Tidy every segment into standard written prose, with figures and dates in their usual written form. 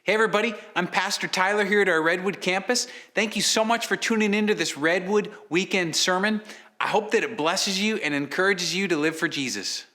Hey everybody, I'm Pastor Tyler here at our Redwood campus. Thank you so much for tuning into this Redwood weekend sermon. I hope that it blesses you and encourages you to live for Jesus.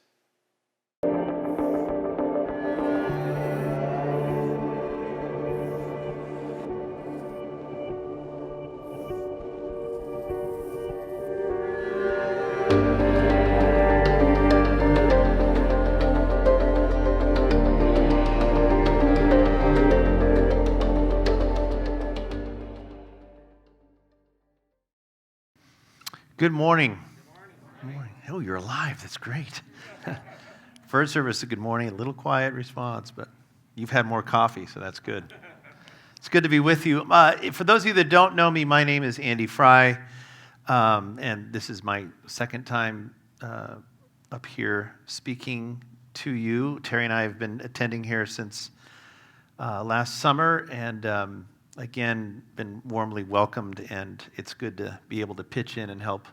Good morning. Good morning. Oh, you're alive. That's great. First service, a good morning. A little quiet response, but you've had more coffee, so that's good. It's good to be with you. For those of you that don't know me, my name is Andy Frye, and this is my second time up here speaking to you. Terry and I have been attending here since last summer, and again, been warmly welcomed, and it's good to be able to pitch in and help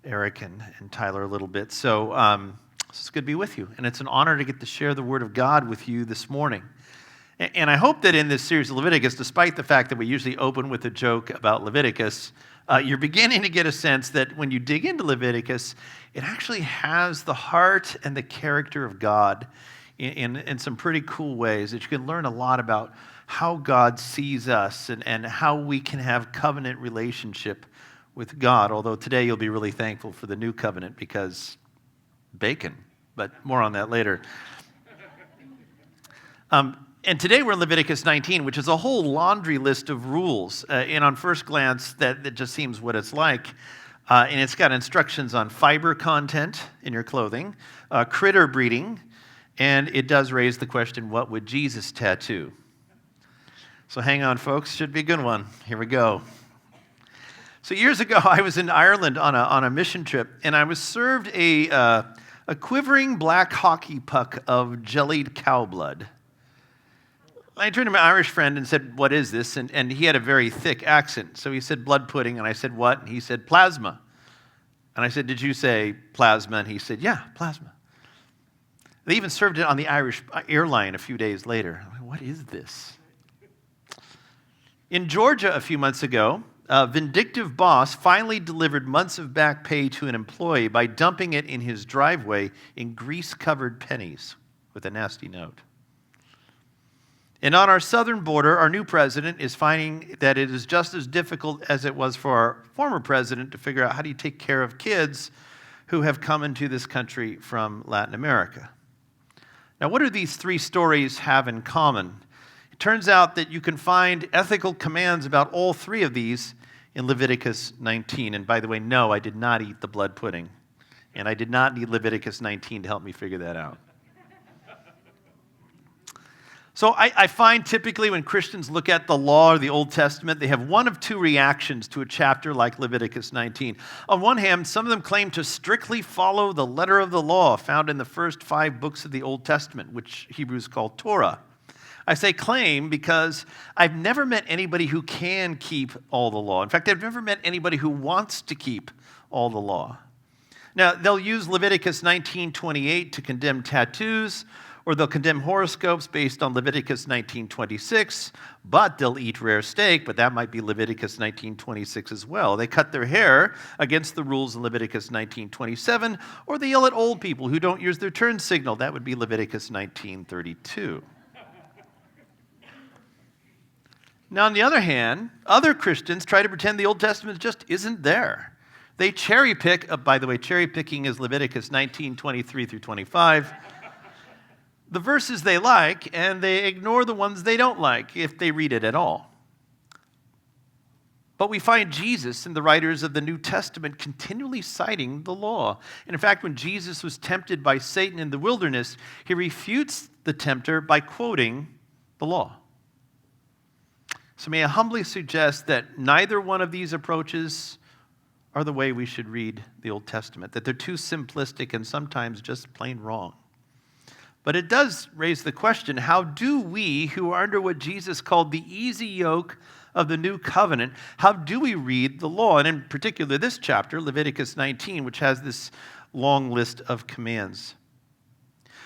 Eric and Tyler a little bit. So it's good to be with you, and it's an honor to get to share the Word of God with you this morning. And I hope that in this series of Leviticus, despite the fact that we usually open with a joke about Leviticus, you're beginning to get a sense that when you dig into Leviticus, it actually has the heart and the character of God in some pretty cool ways that you can learn a lot about how God sees us and how we can have covenant relationship with God. Although today you'll be really thankful for the new covenant because bacon, but more on that later. And today we're in Leviticus 19, which is a whole laundry list of rules. And on first glance, that just seems what it's like. And it's got instructions on fiber content in your clothing, critter breeding, and it does raise the question, what would Jesus tattoo? So hang on, folks. Should be a good one. Here we go. So years ago, I was in Ireland on a mission trip, and I was served a quivering black hockey puck of jellied cow blood. I turned to my Irish friend and said, "What is this?" And he had a very thick accent. So he said, "Blood pudding." And I said, "What?" And he said, "Plasma." And I said, "Did you say plasma?" And he said, "Yeah, plasma." They even served it on the Irish airline a few days later. I'm like, what is this? In Georgia a few months ago, a vindictive boss finally delivered months of back pay to an employee by dumping it in his driveway in grease-covered pennies with a nasty note. And on our southern border, our new president is finding that it is just as difficult as it was for our former president to figure out how do you take care of kids who have come into this country from Latin America. Now, what do these three stories have in common? It turns out that you can find ethical commands about all three of these in Leviticus 19. And by the way, no, I did not eat the blood pudding. And I did not need Leviticus 19 to help me figure that out. So I find typically when Christians look at the law or the Old Testament, they have one of two reactions to a chapter like Leviticus 19. On one hand, some of them claim to strictly follow the letter of the law found in the first 5 books of the Old Testament, which Hebrews call Torah. I say claim because I've never met anybody who can keep all the law. In fact, I've never met anybody who wants to keep all the law. Now, they'll use Leviticus 19:28 to condemn tattoos, or they'll condemn horoscopes based on Leviticus 19:26, but they'll eat rare steak, but that might be Leviticus 19:26 as well. They cut their hair against the rules in Leviticus 19:27, or they yell at old people who don't use their turn signal. That would be Leviticus 19:32. Now, on the other hand, other Christians try to pretend the Old Testament just isn't there. They cherry pick, by the way, cherry picking is Leviticus 19:23 through 25. The verses they like, and they ignore the ones they don't like, if they read it at all. But we find Jesus and the writers of the New Testament continually citing the law. And in fact, when Jesus was tempted by Satan in the wilderness, he refutes the tempter by quoting the law. So may I humbly suggest that neither one of these approaches are the way we should read the Old Testament, that they're too simplistic and sometimes just plain wrong. But it does raise the question, how do we, who are under what Jesus called the easy yoke of the new covenant, how do we read the law? And in particular, this chapter, Leviticus 19, which has this long list of commands.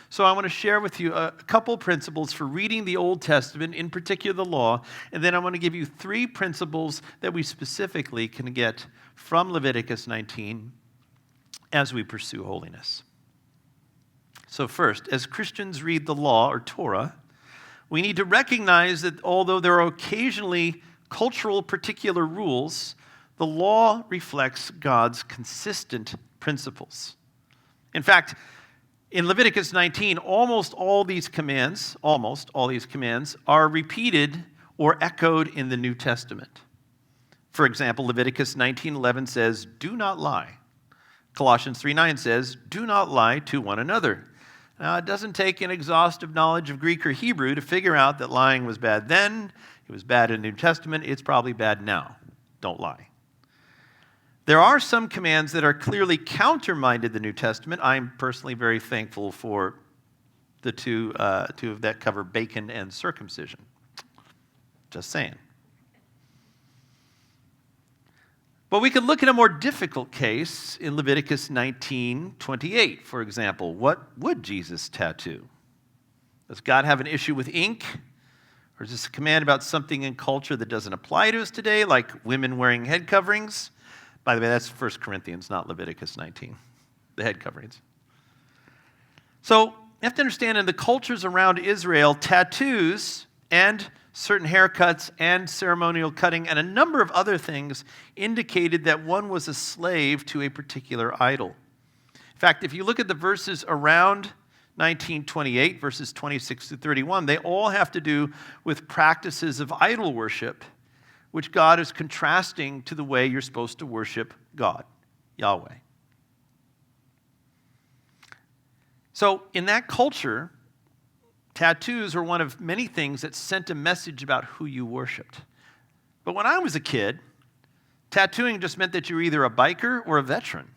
So I want to share with you a couple principles for reading the Old Testament, in particular the law, and then I want to give you 3 principles that we specifically can get from Leviticus 19 as we pursue holiness. So first, as Christians read the law or Torah, we need to recognize that although there are occasionally cultural particular rules, the law reflects God's consistent principles. In fact, in Leviticus 19, almost all these commands are repeated or echoed in the New Testament. For example, Leviticus 19:11 says, "Do not lie." Colossians 3:9 says, "Do not lie to one another." Now, it doesn't take an exhaustive knowledge of Greek or Hebrew to figure out that lying was bad then, it was bad in the New Testament, it's probably bad now. Don't lie. There are some commands that are clearly countermanded the New Testament. I'm personally very thankful for the two that cover bacon and circumcision. Just saying. But we could look at a more difficult case in Leviticus 19:28, for example. What would Jesus tattoo? Does God have an issue with ink? Or is this a command about something in culture that doesn't apply to us today, like women wearing head coverings? By the way, that's 1 Corinthians, not Leviticus 19, the head coverings. So you have to understand, in the cultures around Israel, tattoos and certain haircuts and ceremonial cutting and a number of other things indicated that one was a slave to a particular idol. In fact, if you look at the verses around 1928, verses 26 to 31, they all have to do with practices of idol worship, which God is contrasting to the way you're supposed to worship God, Yahweh. So in that culture, tattoos were one of many things that sent a message about who you worshiped. But when I was a kid, tattooing just meant that you were either a biker or a veteran.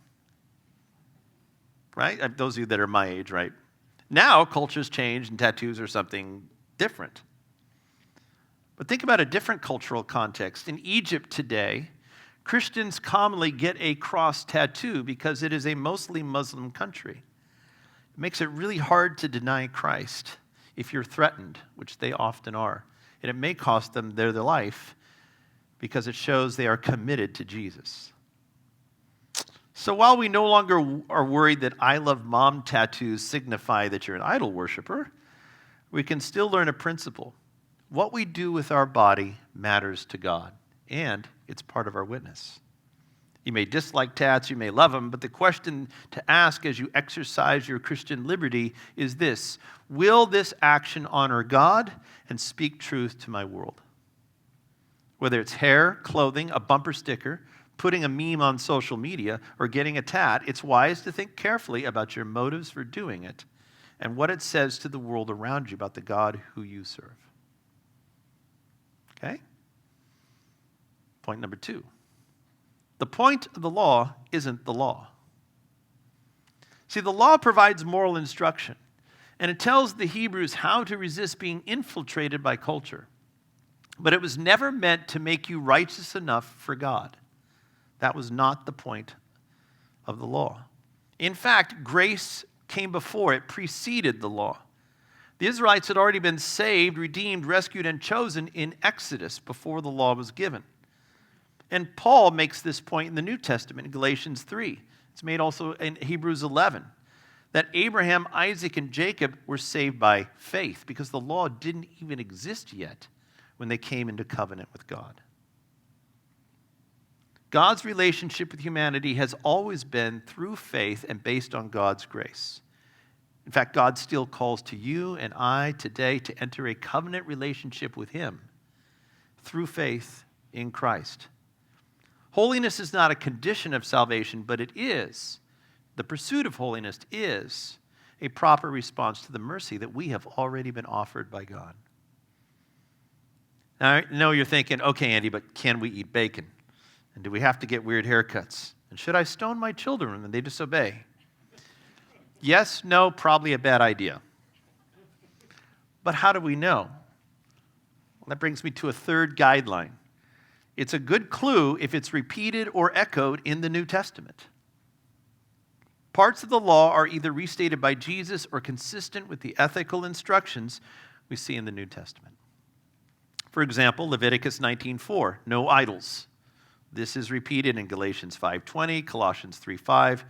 Right? Those of you that are my age, right? Now, culture's changed and tattoos are something different. But think about a different cultural context. In Egypt today, Christians commonly get a cross tattoo because it is a mostly Muslim country. It makes it really hard to deny Christ if you're threatened, which they often are. And it may cost them their life because it shows they are committed to Jesus. So while we no longer are worried that I love mom tattoos signify that you're an idol worshiper, we can still learn a principle. What we do with our body matters to God, and it's part of our witness. You may dislike tats, you may love them, but the question to ask as you exercise your Christian liberty is this: will this action honor God and speak truth to my world? Whether it's hair, clothing, a bumper sticker, putting a meme on social media, or getting a tat, it's wise to think carefully about your motives for doing it and what it says to the world around you about the God who you serve. Okay? Point number 2. The point of the law isn't the law. See, the law provides moral instruction, and it tells the Hebrews how to resist being infiltrated by culture. But it was never meant to make you righteous enough for God. That was not the point of the law. In fact, grace came before it, preceded the law. The Israelites had already been saved, redeemed, rescued, and chosen in Exodus before the law was given. And Paul makes this point in the New Testament in Galatians 3. It's made also in Hebrews 11, that Abraham, Isaac, and Jacob were saved by faith because the law didn't even exist yet when they came into covenant with God. God's relationship with humanity has always been through faith and based on God's grace. In fact, God still calls to you and I today to enter a covenant relationship with Him through faith in Christ. Holiness is not a condition of salvation, but it is. The pursuit of holiness is a proper response to the mercy that we have already been offered by God. Now, I know you're thinking, okay, Andy, but can we eat bacon? And do we have to get weird haircuts? And should I stone my children when they disobey? Yes, no, probably a bad idea. But how do we know? Well, that brings me to a third guideline. It's a good clue if it's repeated or echoed in the New Testament. Parts of the law are either restated by Jesus or consistent with the ethical instructions we see in the New Testament. For example, Leviticus 19:4, no idols. This is repeated in Galatians 5:20, Colossians 3:5,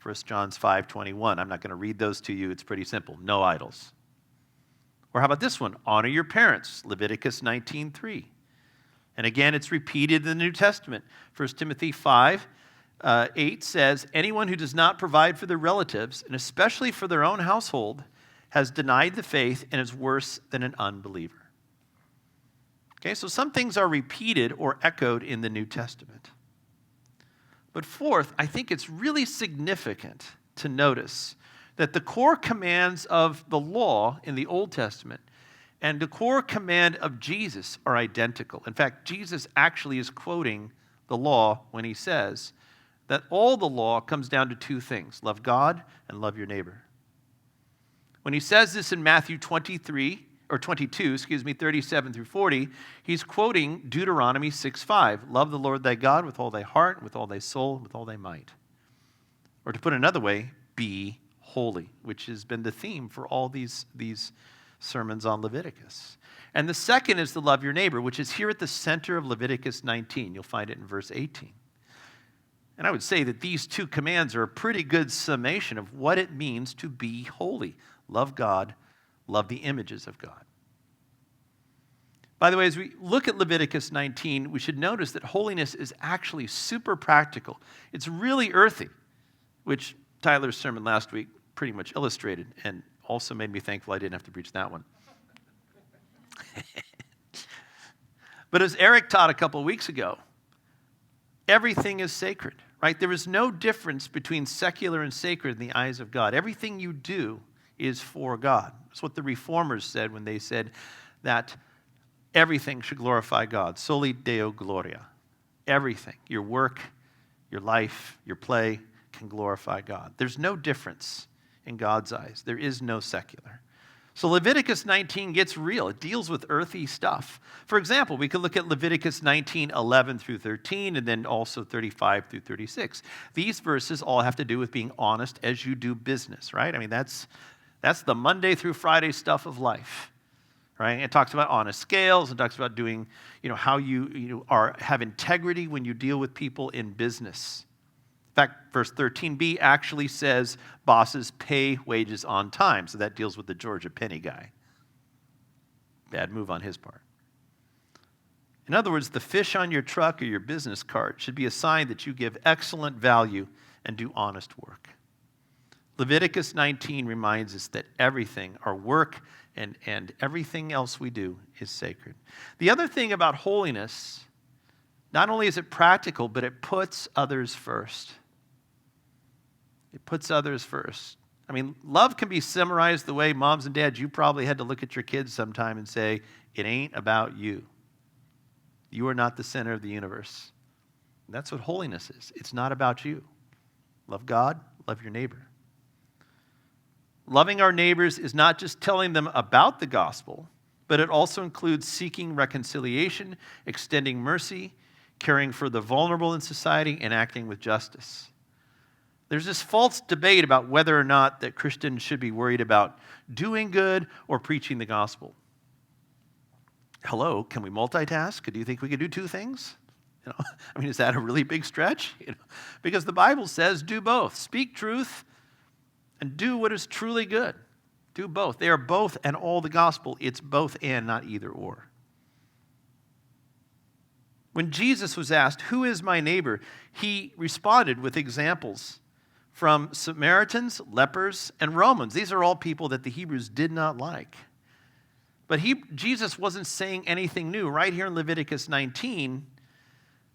1 John 5:21. I'm not going to read those to you. It's pretty simple. No idols. Or how about this one? Honor your parents, Leviticus 19:3. And again, it's repeated in the New Testament. 1 Timothy 5:8 says, anyone who does not provide for their relatives, and especially for their own household, has denied the faith and is worse than an unbeliever. Okay, so some things are repeated or echoed in the New Testament. But fourth, I think it's really significant to notice that the core commands of the law in the Old Testament and the core command of Jesus are identical. In fact, Jesus actually is quoting the law when he says that all the law comes down to two things: love God and love your neighbor. When he says this in Matthew 22, 37 through 40, he's quoting Deuteronomy 6:5. Love the Lord thy God with all thy heart, with all thy soul, with all thy might. Or to put it another way, be holy, which has been the theme for all these sermons on Leviticus. And the second is to love your neighbor, which is here at the center of Leviticus 19. You'll find it in verse 18. And I would say that these two commands are a pretty good summation of what it means to be holy. Love God, love the images of God. By the way, as we look at Leviticus 19, we should notice that holiness is actually super practical. It's really earthy, which Tyler's sermon last week pretty much illustrated and also made me thankful I didn't have to preach that one. But as Eric taught a couple of weeks ago, everything is sacred, right? There is no difference between secular and sacred in the eyes of God. Everything you do is for God. That's what the Reformers said when they said that everything should glorify God. Soli Deo Gloria. Everything, your work, your life, your play can glorify God. There's no difference in God's eyes. There is no secular. So Leviticus 19 gets real. It deals with earthy stuff. For example, we could look at Leviticus 19:11 through 13, and then also 35 through 36. These verses all have to do with being honest as you do business, right? I mean, that's the Monday through Friday stuff of life, right? It talks about honest scales. It talks about doing, how you have integrity when you deal with people in business. In fact, verse 13b actually says bosses pay wages on time. So that deals with the Georgia Penny guy. Bad move on his part. In other words, the fish on your truck or your business card should be a sign that you give excellent value and do honest work. Leviticus 19 reminds us that everything, our work and everything else we do, is sacred. The other thing about holiness, not only is it practical, but it puts others first. It puts others first. I mean, love can be summarized the way moms and dads, you probably had to look at your kids sometime and say, it ain't about you. You are not the center of the universe. And that's what holiness is. It's not about you. Love God, love your neighbor. Loving our neighbors is not just telling them about the gospel, but it also includes seeking reconciliation, extending mercy, caring for the vulnerable in society, and acting with justice. There's this false debate about whether or not that Christians should be worried about doing good or preaching the gospel. Hello, can we multitask? Do you think we could do two things? Is that a really big stretch? Because the Bible says do both. Speak truth and do what is truly good. Do both. They are both and all the gospel. It's both and, not either or. When Jesus was asked, who is my neighbor? He responded with examples from Samaritans, lepers, and Romans. These are all people that the Hebrews did not like. But Jesus wasn't saying anything new. Right here in Leviticus 19,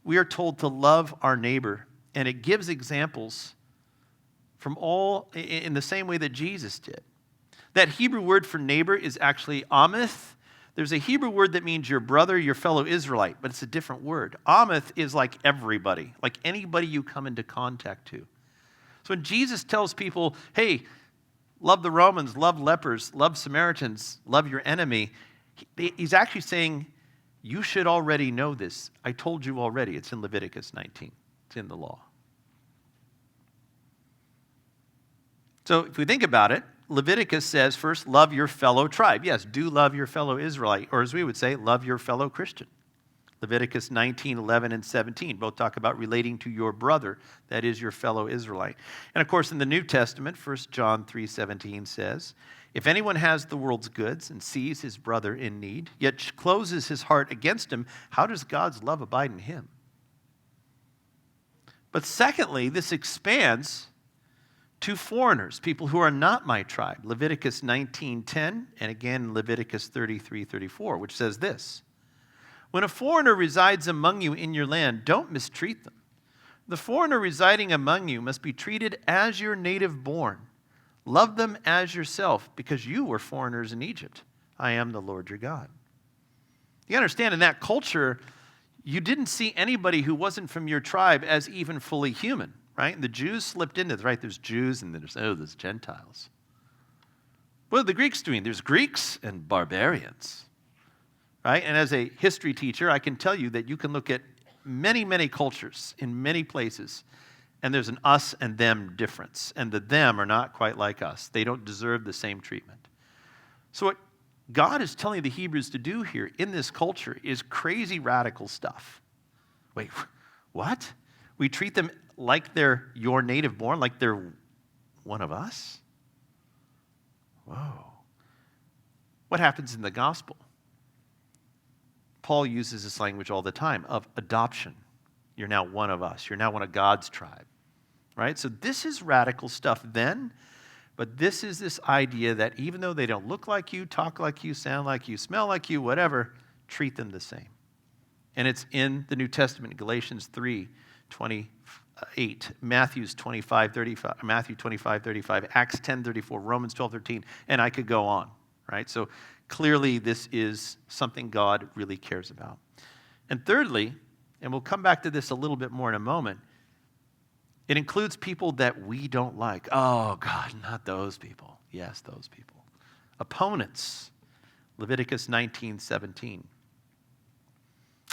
we are told to love our neighbor. And it gives examples from all in the same way that Jesus did. That Hebrew word for neighbor is actually amith. There's a Hebrew word that means your brother, your fellow Israelite, but it's a different word. Amith is like everybody, like anybody you come into contact to. So when Jesus tells people, hey, love the Romans, love lepers, love Samaritans, love your enemy, he's actually saying, you should already know this. I told you already. It's in Leviticus 19. It's in the law. So if we think about it, Leviticus says first, love your fellow tribe. Yes, do love your fellow Israelite, or as we would say, love your fellow Christian. Leviticus 19, 11, and 17 both talk about relating to your brother, that is your fellow Israelite. And of course, in the New Testament, 1 John 3:17 says, if anyone has the world's goods and sees his brother in need, yet closes his heart against him, how does God's love abide in him? But secondly, this expands to foreigners, people who are not my tribe. Leviticus 19:10 and again Leviticus 33:34, which says this: when a foreigner resides among you in your land, don't mistreat them. The foreigner residing among you must be treated as your native born. Love them as yourself, because you were foreigners in Egypt. I am the Lord your God. You understand, in that culture, you didn't see anybody who wasn't from your tribe as even fully human, right? And the Jews slipped into this, right? There's Jews and there's Gentiles. What are the Greeks doing? There's Greeks and barbarians, right? And as a history teacher, I can tell you that you can look at many, many cultures in many places, and there's an us and them difference. And the them are not quite like us. They don't deserve the same treatment. So what God is telling the Hebrews to do here in this culture is crazy radical stuff. Wait, what? We treat them like they're your native born, like they're one of us? Whoa. What happens in the gospel? Paul uses this language all the time of adoption. You're now one of us. You're now one of God's tribe. Right? So this is radical stuff then, but this is this idea that even though they don't look like you, talk like you, sound like you, smell like you, whatever, treat them the same. And it's in the New Testament, Galatians 3:28, Matthew 25:35, Acts 10:34, Romans 12:13, and I could go on. Right? So clearly this is something God really cares about. And thirdly, and we'll come back to this a little bit more in a moment, it includes people that we don't like. Oh, God, not those people. Yes, those people. Opponents. Leviticus 19:17.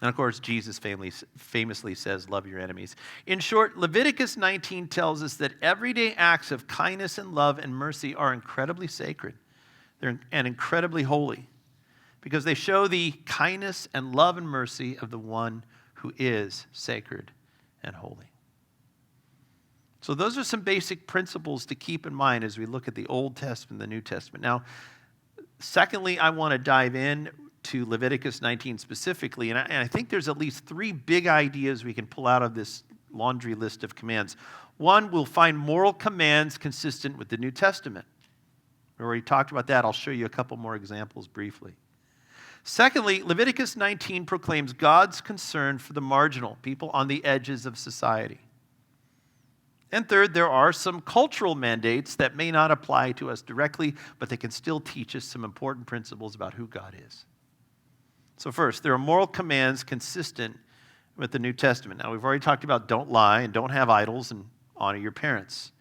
And of course, Jesus famously says, love your enemies. In short, Leviticus 19 tells us that everyday acts of kindness and love and mercy are incredibly sacred and incredibly holy, because they show the kindness and love and mercy of the one who is sacred and holy. So those are some basic principles to keep in mind as we look at the Old Testament and the New Testament. Now, secondly, I want to dive in to Leviticus 19 specifically, and I think there's at least three big ideas we can pull out of this laundry list of commands. One, we'll find moral commands consistent with the New Testament. We already talked about that. I'll show you a couple more examples briefly. Secondly, Leviticus 19 proclaims God's concern for the marginal, people on the edges of society. And third, there are some cultural mandates that may not apply to us directly, but they can still teach us some important principles about who God is. So first, there are moral commands consistent with the New Testament. Now, we've already talked about don't lie and don't have idols and honor your parents.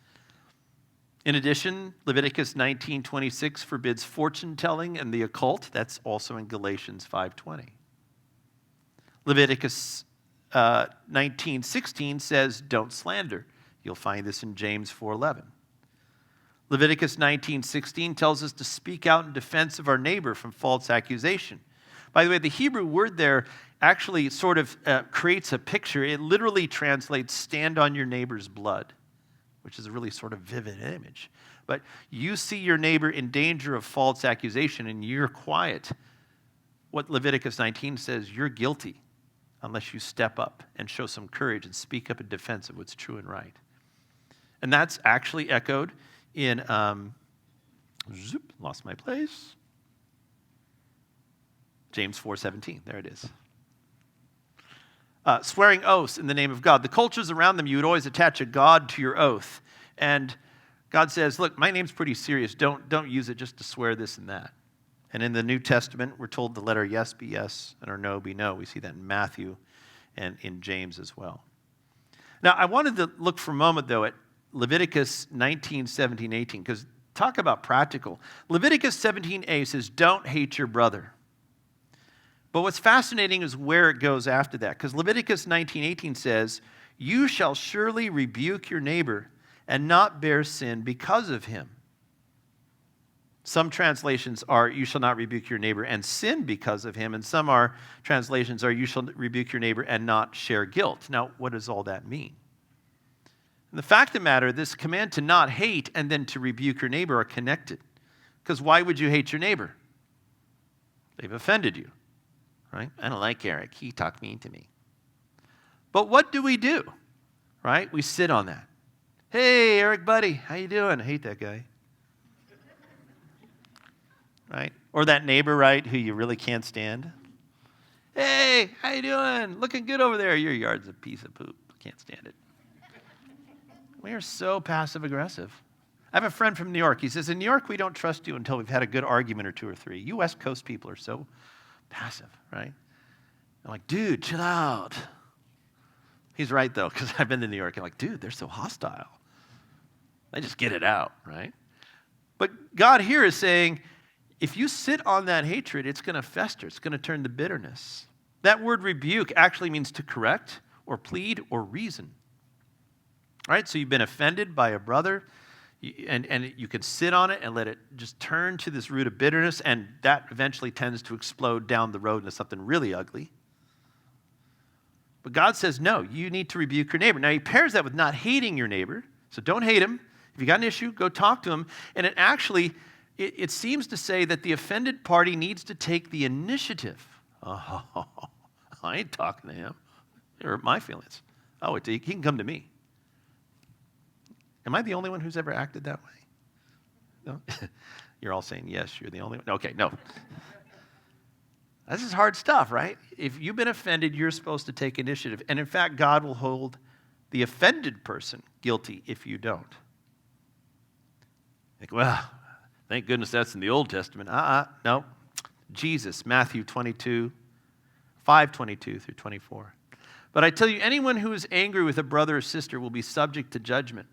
In addition, Leviticus 19:26 forbids fortune-telling and the occult. That's also in Galatians 5:20. Leviticus 19:16 says don't slander. You'll find this in James 4:11. Leviticus 19:16 tells us to speak out in defense of our neighbor from false accusation. By the way, the Hebrew word there actually sort of creates a picture. It literally translates stand on your neighbor's blood, which is a really sort of vivid image. But you see your neighbor in danger of false accusation and you're quiet. What Leviticus 19 says, you're guilty unless you step up and show some courage and speak up in defense of what's true and right. And that's actually echoed in, lost my place. James 4:17, there it is. Swearing oaths in the name of God. The cultures around them, you would always attach a God to your oath. And God says, look, my name's pretty serious. Don't use it just to swear this and that. And in the New Testament, we're told to let our yes be yes and our no be no. We see that in Matthew and in James as well. Now, I wanted to look for a moment, though, at Leviticus 19, 17, 18, because talk about practical. Leviticus 17a says, don't hate your brother. But what's fascinating is where it goes after that, because Leviticus 19:18 says, you shall surely rebuke your neighbor and not bear sin because of him. Some translations are, you shall not rebuke your neighbor and sin because of him, and some are translations are, you shall rebuke your neighbor and not share guilt. Now, what does all that mean? And the fact of the matter, this command to not hate and then to rebuke your neighbor are connected. Because why would you hate your neighbor? They've offended you, right? I don't like Eric. He talked mean to me. But what do we do, right? We sit on that. Hey, Eric, buddy, how you doing? I hate that guy. Right? Or that neighbor, right, who you really can't stand. Hey, how you doing? Looking good over there. Your yard's a piece of poop. Can't stand it. We are so passive-aggressive. I have a friend from New York. He says, in New York, we don't trust you until we've had a good argument or two or three. You West Coast people are so passive, right? I'm like, dude, chill out. He's right, though, because I've been to New York. I'm like, dude, they're so hostile. They just get it out, right? But God here is saying, if you sit on that hatred, it's going to fester. It's going to turn to bitterness. That word rebuke actually means to correct or plead or reason. All right, so you've been offended by a brother, and you can sit on it and let it just turn to this root of bitterness, and that eventually tends to explode down the road into something really ugly. But God says, no, you need to rebuke your neighbor. Now, he pairs that with not hating your neighbor, so don't hate him. If you got an issue, go talk to him. And it actually, it seems to say that the offended party needs to take the initiative. Oh, I ain't talking to him. It hurt my feelings. Oh, he can come to me. Am I the only one who's ever acted that way? No? You're all saying, yes, you're the only one. Okay, no. This is hard stuff, right? If you've been offended, you're supposed to take initiative. And in fact, God will hold the offended person guilty if you don't. Like, well, thank goodness that's in the Old Testament. No. Jesus, Matthew 22, 5:22 through 24. But I tell you, anyone who is angry with a brother or sister will be subject to judgment.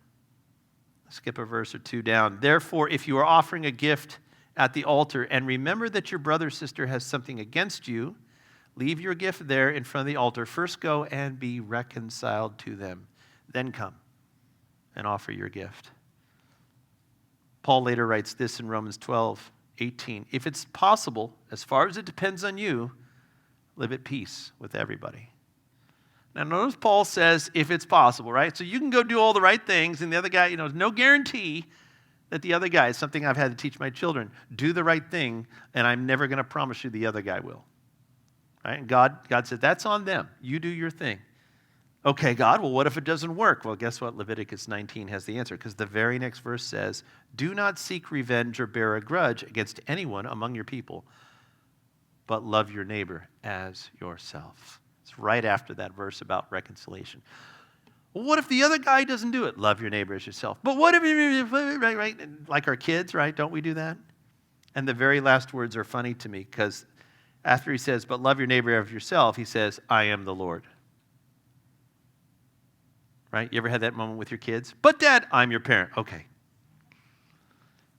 Skip a verse or two down. Therefore, if you are offering a gift at the altar and remember that your brother or sister has something against you, leave your gift there in front of the altar. First go and be reconciled to them. Then come and offer your gift. Paul later writes this in Romans 12:18. If it's possible, as far as it depends on you, live at peace with everybody. Now, notice Paul says, if it's possible, right? So you can go do all the right things, and the other guy, there's no guarantee that the other guy is something I've had to teach my children. Do the right thing, and I'm never going to promise you the other guy will. Right? And God said, that's on them. You do your thing. Okay, God, well, what if it doesn't work? Well, guess what? Leviticus 19 has the answer, because the very next verse says, do not seek revenge or bear a grudge against anyone among your people, but love your neighbor as yourself. It's right after that verse about reconciliation. Well, what if the other guy doesn't do it? Love your neighbor as yourself. But what if, right? Like our kids, right? Don't we do that? And the very last words are funny to me, because after he says, but love your neighbor as yourself, he says, I am the Lord. Right? You ever had that moment with your kids? But Dad, I'm your parent. Okay.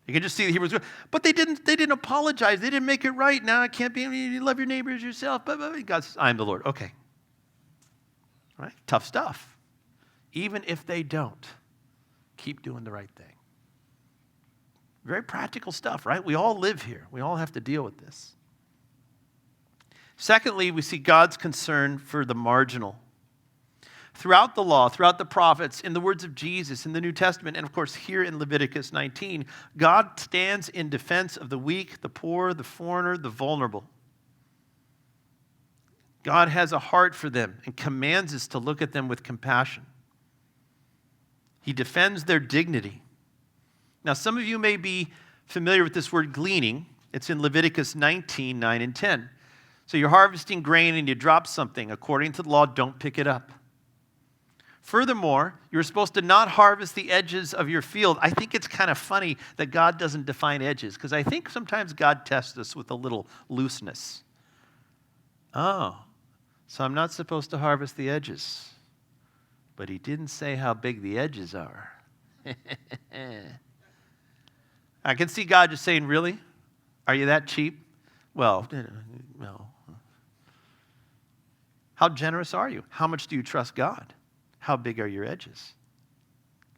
You can just see the Hebrews. But they didn't apologize. They didn't make it right. Now it can't be. You love your neighbor as yourself. But God says, I'm the Lord. Okay. Right? Tough stuff. Even if they don't, keep doing the right thing. Very practical stuff, right? We all live here. We all have to deal with this. Secondly, we see God's concern for the marginal. Throughout the law, throughout the prophets, in the words of Jesus, in the New Testament, and of course here in Leviticus 19, God stands in defense of the weak, the poor, the foreigner, the vulnerable. God has a heart for them and commands us to look at them with compassion. He defends their dignity. Now, some of you may be familiar with this word gleaning. It's in Leviticus 19, 9 and 10. So you're harvesting grain and you drop something. According to the law, don't pick it up. Furthermore, you're supposed to not harvest the edges of your field. I think it's kind of funny that God doesn't define edges, because I think sometimes God tests us with a little looseness. Oh, so I'm not supposed to harvest the edges. But he didn't say how big the edges are. I can see God just saying, really? Are you that cheap? Well, no. How generous are you? How much do you trust God? How big are your edges?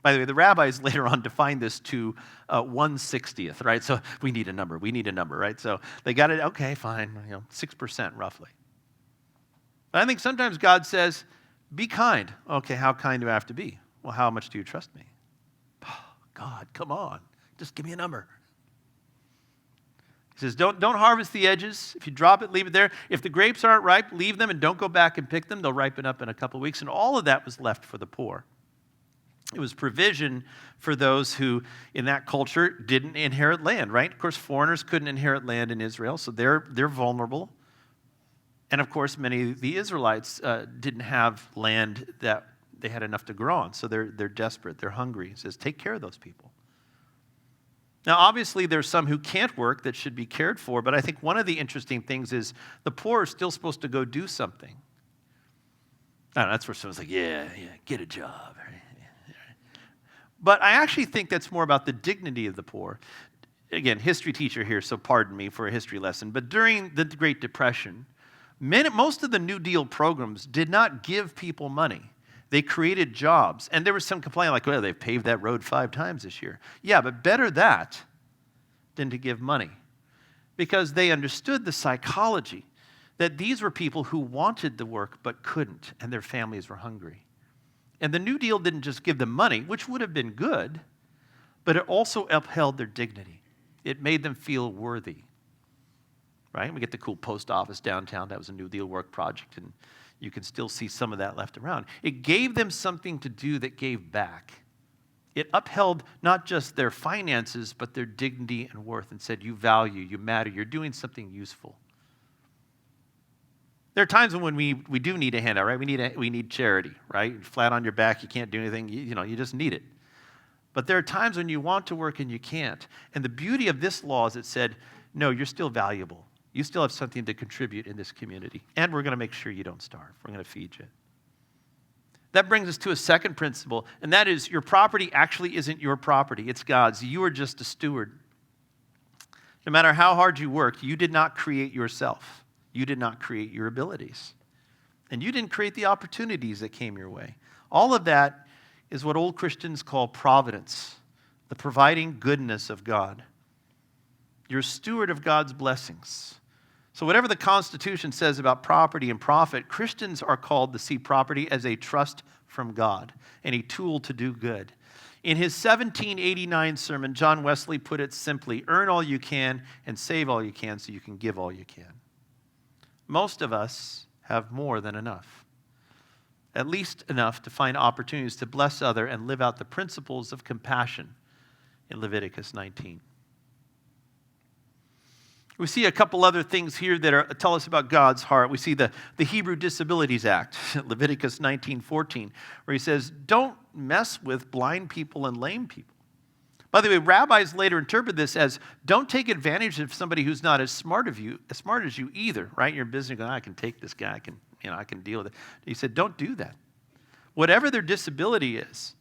By the way, the rabbis later on defined this to 1/60th, right? So we need a number, right? So they got it, okay, fine, 6% roughly. But I think sometimes God says, be kind. Okay, how kind do I have to be? Well, how much do you trust me? Oh, God, come on, just give me a number. He says, don't harvest the edges. If you drop it, leave it there. If the grapes aren't ripe, leave them and don't go back and pick them. They'll ripen up in a couple of weeks. And all of that was left for the poor. It was provision for those who, in that culture, didn't inherit land, right? Of course, foreigners couldn't inherit land in Israel, so they're vulnerable. And of course, many of the Israelites didn't have land that they had enough to grow on, so they're desperate, they're hungry. He says, take care of those people. Now, obviously, there's some who can't work that should be cared for, but I think one of the interesting things is the poor are still supposed to go do something. I don't know, that's where someone's like, yeah, get a job. But I actually think that's more about the dignity of the poor. Again, history teacher here, so pardon me for a history lesson, but during the Great Depression, most of the New Deal programs did not give people money. They created jobs. And there was some complaint like, well, they've paved that road 5 times this year. Yeah, but better that than to give money. Because they understood the psychology that these were people who wanted the work but couldn't, and their families were hungry. And the New Deal didn't just give them money, which would have been good, but it also upheld their dignity. It made them feel worthy. Right? We get the cool post office downtown. That was a New Deal work project, and you can still see some of that left around. It gave them something to do that gave back. It upheld not just their finances, but their dignity and worth, and said, you value, you matter, you're doing something useful. There are times when we do need a handout, right? We need charity, right? You're flat on your back, you can't do anything, you just need it. But there are times when you want to work and you can't. And the beauty of this law is it said, no, you're still valuable. You still have something to contribute in this community. And we're going to make sure you don't starve. We're going to feed you. That brings us to a second principle, and that is your property actually isn't your property. It's God's. You are just a steward. No matter how hard you work, you did not create yourself. You did not create your abilities. And you didn't create the opportunities that came your way. All of that is what old Christians call providence, the providing goodness of God. You're a steward of God's blessings. So whatever the Constitution says about property and profit, Christians are called to see property as a trust from God and a tool to do good. In his 1789 sermon, John Wesley put it simply, earn all you can and save all you can so you can give all you can. Most of us have more than enough, at least enough to find opportunities to bless others and live out the principles of compassion in Leviticus 19. We see a couple other things here that tell us about God's heart. We see the Hebrew Disabilities Act, Leviticus 19:14, where he says, don't mess with blind people and lame people. By the way, rabbis later interpret this as, don't take advantage of somebody who's not as smart as you either, right? You're in business going, I can take this guy, I can deal with it. He said, don't do that. Whatever their disability is,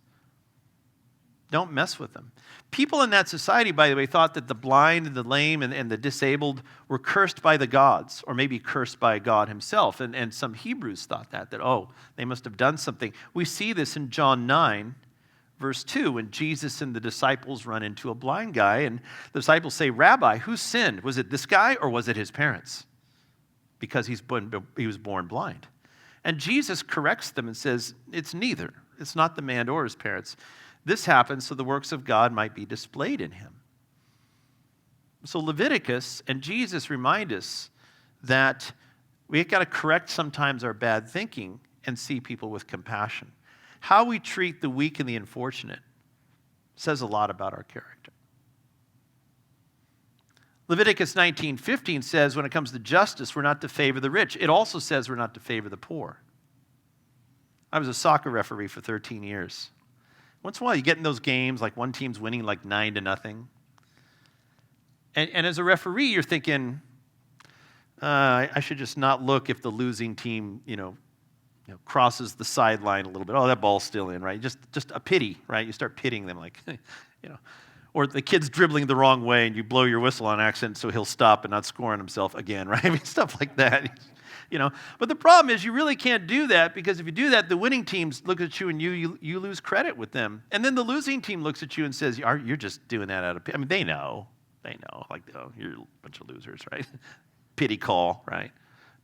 don't mess with them. People in that society, by the way, thought that the blind and the lame and the disabled were cursed by the gods, or maybe cursed by God himself. And some Hebrews thought that, they must have done something. We see this in John 9, verse 2, when Jesus and the disciples run into a blind guy, and the disciples say, Rabbi, who sinned? Was it this guy or was it his parents? Because he was born blind. And Jesus corrects them and says, it's neither. It's not the man or his parents. This happens so the works of God might be displayed in him. So Leviticus and Jesus remind us that we've got to correct sometimes our bad thinking and see people with compassion. How we treat the weak and the unfortunate says a lot about our character. Leviticus 19:15 says when it comes to justice, we're not to favor the rich. It also says we're not to favor the poor. I was a soccer referee for 13 years. Once in a while, you get in those games, like one team's winning like 9-0. And as a referee, you're thinking, I should just not look if the losing team, crosses the sideline a little bit. Oh, that ball's still in, right? Just a pity, right? You start pitying them like, Or the kid's dribbling the wrong way and you blow your whistle on accident so he'll stop and not score on himself again, right? I mean, stuff like that. But the problem is you really can't do that, because if you do that, the winning teams look at you and you lose credit with them. And then the losing team looks at you and says, you're just doing that out of pity. I mean, they know, like, oh, you're a bunch of losers, right? Pity call, right?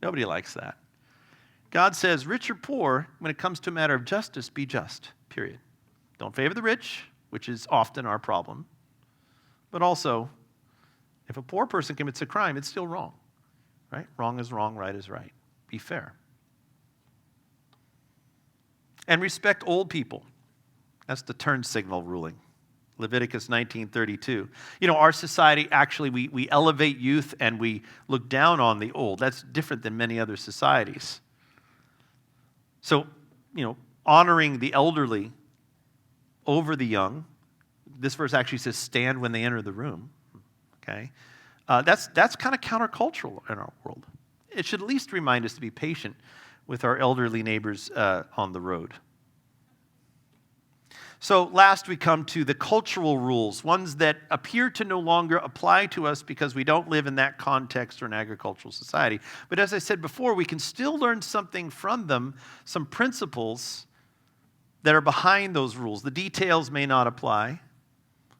Nobody likes that. God says, rich or poor, when it comes to a matter of justice, be just, period. Don't favor the rich, which is often our problem. But also, if a poor person commits a crime, it's still wrong, right? Wrong is wrong, right is right. Be fair. And respect old people. That's the turn signal ruling. Leviticus 19:32. Our society, actually, we elevate youth and we look down on the old. That's different than many other societies. So, honoring the elderly over the young. This verse actually says, stand when they enter the room. Okay? That's kind of countercultural in our world. It should at least remind us to be patient with our elderly neighbors on the road. So last we come to the cultural rules, ones that appear to no longer apply to us because we don't live in that context or an agricultural society. But as I said before, we can still learn something from them, some principles that are behind those rules. The details may not apply,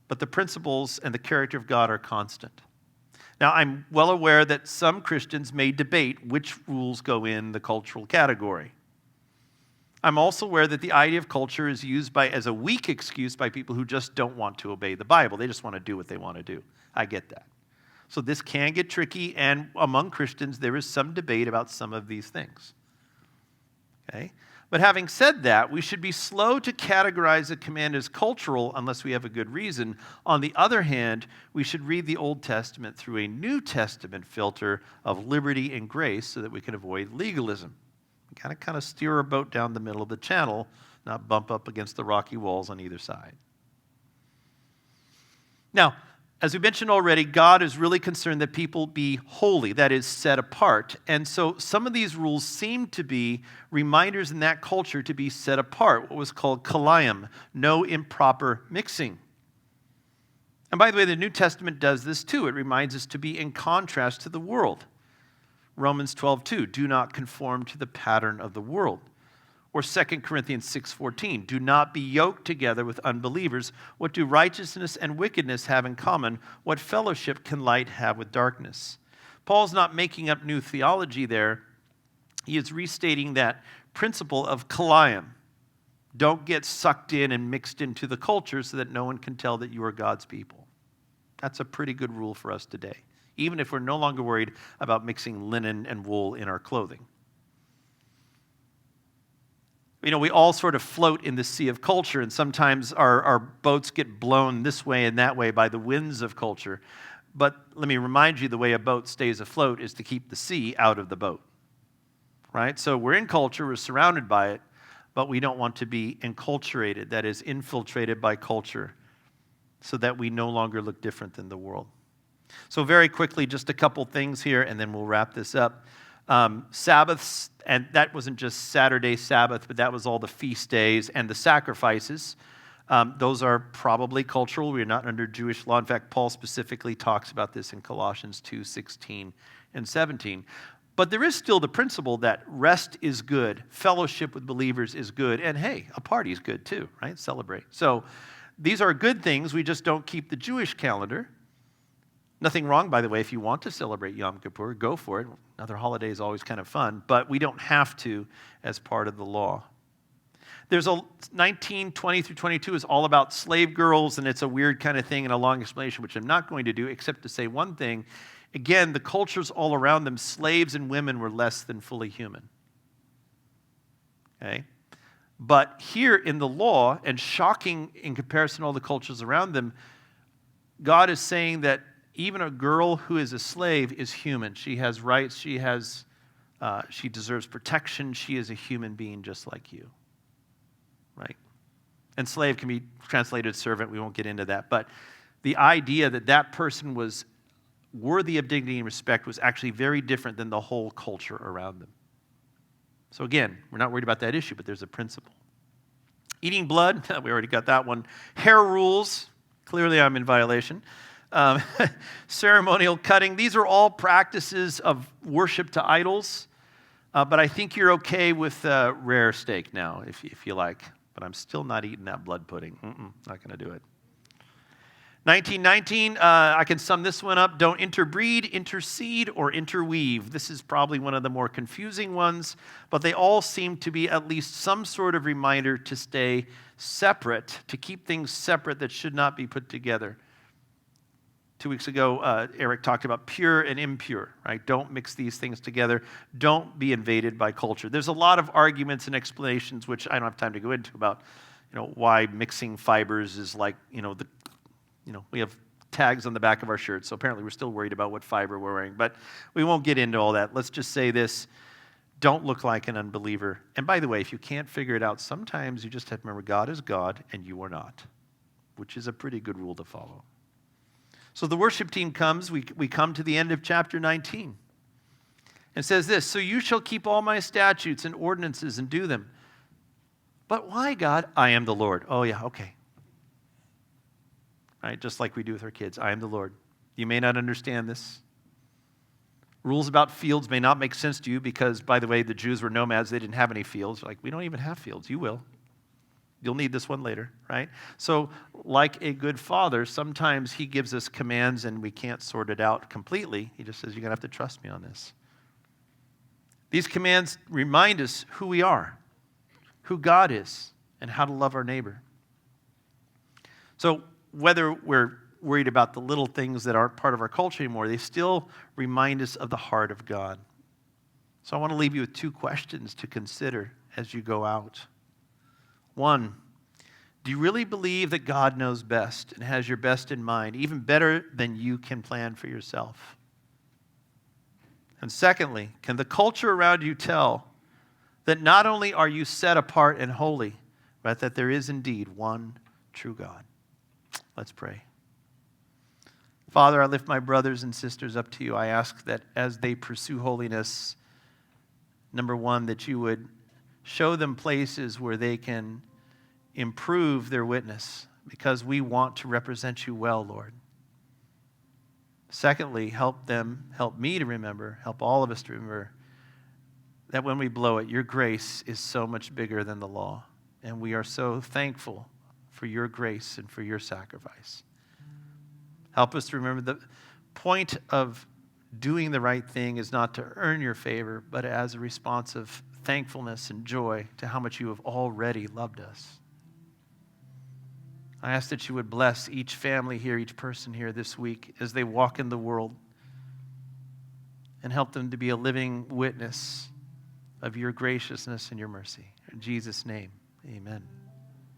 but the principles and the character of God are constant. Now, I'm well aware that some Christians may debate which rules go in the cultural category. I'm also aware that the idea of culture is used as a weak excuse by people who just don't want to obey the Bible. They just want to do what they want to do. I get that. So this can get tricky, and among Christians, there is some debate about some of these things. Okay? But having said that, we should be slow to categorize a command as cultural unless we have a good reason. On the other hand, we should read the Old Testament through a New Testament filter of liberty and grace so that we can avoid legalism. We kind of steer our boat down the middle of the channel, not bump up against the rocky walls on either side. Now, as we mentioned already, God is really concerned that people be holy, that is, set apart. And so some of these rules seem to be reminders in that culture to be set apart, what was called kalayim, no improper mixing. And by the way, the New Testament does this too. It reminds us to be in contrast to the world. Romans 12:2, do not conform to the pattern of the world. Or 2 Corinthians 6:14, do not be yoked together with unbelievers. What do righteousness and wickedness have in common? What fellowship can light have with darkness? Paul's not making up new theology there. He is restating that principle of kalayim. Don't get sucked in and mixed into the culture so that no one can tell that you are God's people. That's a pretty good rule for us today, even if we're no longer worried about mixing linen and wool in our clothing. We all sort of float in the sea of culture, and sometimes our boats get blown this way and that way by the winds of culture. But let me remind you, the way a boat stays afloat is to keep the sea out of the boat, right? So we're in culture, we're surrounded by it, but we don't want to be enculturated, that is, infiltrated by culture, so that we no longer look different than the world. So very quickly, just a couple things here, and then we'll wrap this up. Sabbaths, and that wasn't just Saturday Sabbath, but that was all the feast days and the sacrifices. Those are probably cultural. We're not under Jewish law. In fact, Paul specifically talks about this in Colossians 2:16 and 17. But there is still the principle that rest is good, fellowship with believers is good, and hey, a party is good too, right? Celebrate. So these are good things. We just don't keep the Jewish calendar. Nothing wrong, by the way, if you want to celebrate Yom Kippur, go for it. Another holiday is always kind of fun, but we don't have to as part of the law. There's 19:20 through 22 is all about slave girls, and it's a weird kind of thing and a long explanation, which I'm not going to do, except to say one thing. Again, the cultures all around them, slaves and women were less than fully human. Okay? But here in the law, and shocking in comparison to all the cultures around them, God is saying that even a girl who is a slave is human. She has rights. She deserves protection. She is a human being just like you, right? And slave can be translated servant. We won't get into that. But the idea that that person was worthy of dignity and respect was actually very different than the whole culture around them. So again, we're not worried about that issue, but there's a principle. Eating blood, we already got that one. Hair rules, clearly I'm in violation. Ceremonial cutting, these are all practices of worship to idols. But I think you're okay with rare steak now, if you like. But I'm still not eating that blood pudding. Not going to do it. 1919, I can sum this one up. Don't interbreed, intercede, or interweave. This is probably one of the more confusing ones, but they all seem to be at least some sort of reminder to stay separate, to keep things separate that should not be put together. 2 weeks ago, Eric talked about pure and impure, right? Don't mix these things together. Don't be invaded by culture. There's a lot of arguments and explanations, which I don't have time to go into, about why mixing fibers is like, we have tags on the back of our shirts, so apparently we're still worried about what fiber we're wearing. But we won't get into all that. Let's just say this. Don't look like an unbeliever. And by the way, if you can't figure it out, sometimes you just have to remember God is God and you are not, which is a pretty good rule to follow. So the worship team comes. We come to the end of chapter 19. And says this, so you shall keep all my statutes and ordinances and do them. But why, God? I am the Lord. Oh, yeah, okay. Right, just like we do with our kids. I am the Lord. You may not understand this. Rules about fields may not make sense to you because, by the way, the Jews were nomads. They didn't have any fields. Like, we don't even have fields. You will. You'll need this one later, right? So, like a good father, sometimes he gives us commands and we can't sort it out completely. He just says, you're going to have to trust me on this. These commands remind us who we are, who God is, and how to love our neighbor. So, whether we're worried about the little things that aren't part of our culture anymore, they still remind us of the heart of God. So I want to leave you with 2 questions to consider as you go out. 1, do you really believe that God knows best and has your best in mind, even better than you can plan for yourself? And secondly, can the culture around you tell that not only are you set apart and holy, but that there is indeed one true God? Let's pray. Father, I lift my brothers and sisters up to you. I ask that as they pursue holiness, number 1, that you would show them places where they can improve their witness because we want to represent you well, Lord. Secondly, help me to remember, help all of us to remember that when we blow it, your grace is so much bigger than the law. And we are so thankful for your grace and for your sacrifice. Help us to remember the point of doing the right thing is not to earn your favor, but as a response of thankfulness and joy to how much you have already loved us. I ask that you would bless each family here, each person here this week as they walk in the world and help them to be a living witness of your graciousness and your mercy. In Jesus' name, amen.